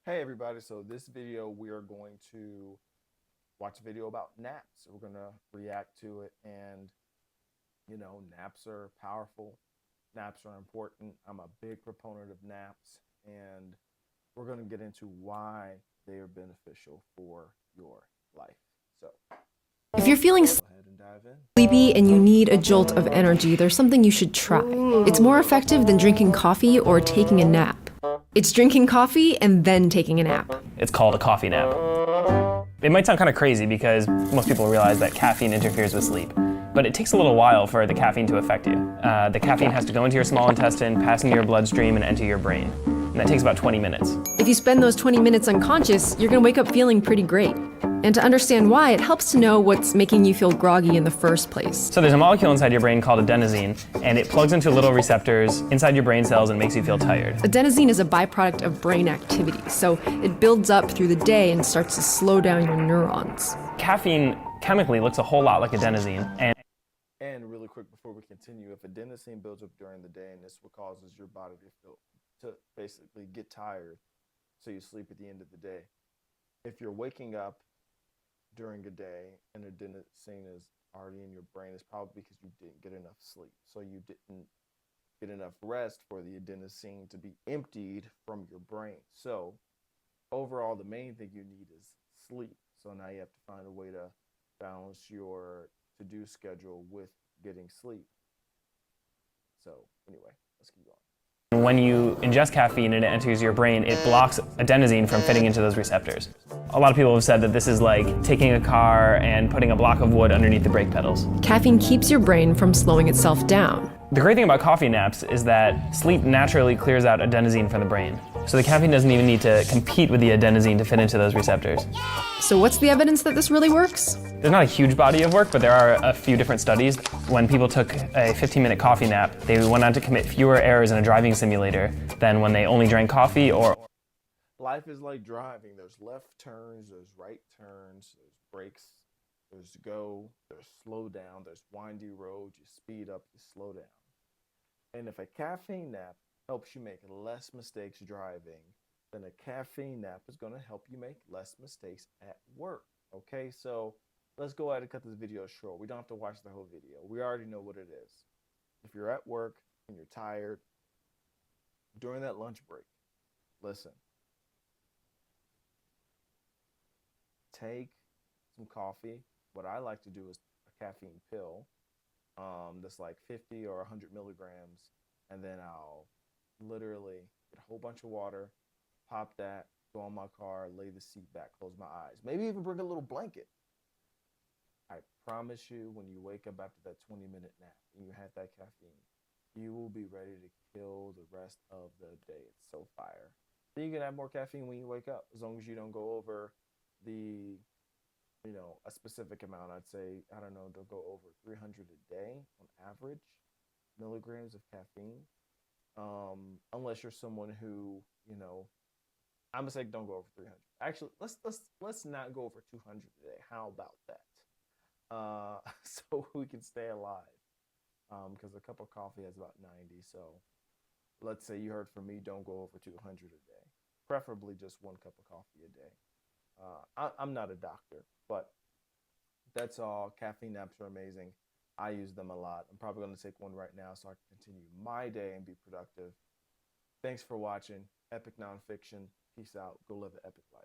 Hey everybody, so this video we are going to watch a video about naps. We're going to react to it and naps are powerful. Naps are important. I'm a big proponent of naps and we're going to get into why they are beneficial for your life. So, If you're feeling go ahead and dive in. sleepy and you need a jolt of energy, there's something you should try. It's more effective than drinking coffee or taking a nap. It's drinking coffee and then taking a nap. It's called a coffee nap. It might sound kind of crazy because most people realize that caffeine interferes with sleep, but it takes a little while for the caffeine to affect you. The caffeine has to go into your small intestine, pass into your bloodstream, and enter your brain. And that takes about 20 minutes. If you spend those 20 minutes unconscious, you're gonna wake up feeling pretty great. And to understand why, it helps to know what's making you feel groggy in the first place. So there's a molecule inside your brain called adenosine, and it plugs into little receptors inside your brain cells and makes you feel tired. Adenosine is a byproduct of brain activity, so it builds up through the day and starts to slow down your neurons. Caffeine chemically looks a whole lot like adenosine, And really quick before we continue, if adenosine builds up during the day and this what causes your body to basically get tired, so you sleep at the end of the day. If you're waking up during a day and adenosine is already in your brain, it's probably because you didn't get enough sleep. So you didn't get enough rest for the adenosine to be emptied from your brain. So overall, the main thing you need is sleep. So now you have to find a way to balance your to-do schedule with getting sleep. So anyway, let's keep going. when you ingest caffeine and it enters your brain, it blocks adenosine from fitting into those receptors. A lot of people have said that this is like taking a car and putting a block of wood underneath the brake pedals. Caffeine keeps your brain from slowing itself down. The great thing about coffee naps is that sleep naturally clears out adenosine from the brain. So the caffeine doesn't even need to compete with the adenosine to fit into those receptors. So what's the evidence that this really works? There's not a huge body of work, but there are a few different studies. When people took a 15-minute coffee nap, they went on to commit fewer errors in a driving simulator than when they only drank coffee or... Life is like driving. There's left turns, there's right turns, there's brakes, there's go, there's slow down, there's windy roads, you speed up, you slow down. And if a caffeine nap helps you make less mistakes driving, then a caffeine nap is going to help you make less mistakes at work. Okay, so let's go ahead and cut this video short. We don't have to watch the whole video. We already know what it is. If you're at work and you're tired, during that lunch break, listen. Take some coffee. What I like to do is a caffeine pill that's like 50 or 100 milligrams. And then I'll literally get a whole bunch of water, pop that, go in my car, lay the seat back, close my eyes. Maybe even bring a little blanket. I promise you, when you wake up after that 20-minute nap and you have that caffeine, you will be ready to kill the rest of the day. It's so fire. Then you can have more caffeine when you wake up, as long as you don't go over the, a specific amount. I'd say, I don't know, don't go over 300 a day on average milligrams of caffeine. Unless you're someone who, I'm gonna say don't go over 300. Actually, let's not go over 200 a day. How about that? So we can stay alive. Because a cup of coffee has about 90. So let's say you heard from me, don't go over 200 a day. Preferably just one cup of coffee a day. I'm not a doctor, but that's all. Caffeine naps are amazing. I use them a lot. I'm probably going to take one right now so I can continue my day and be productive. Thanks for watching Epic Nonfiction. Peace out. Go live an epic life.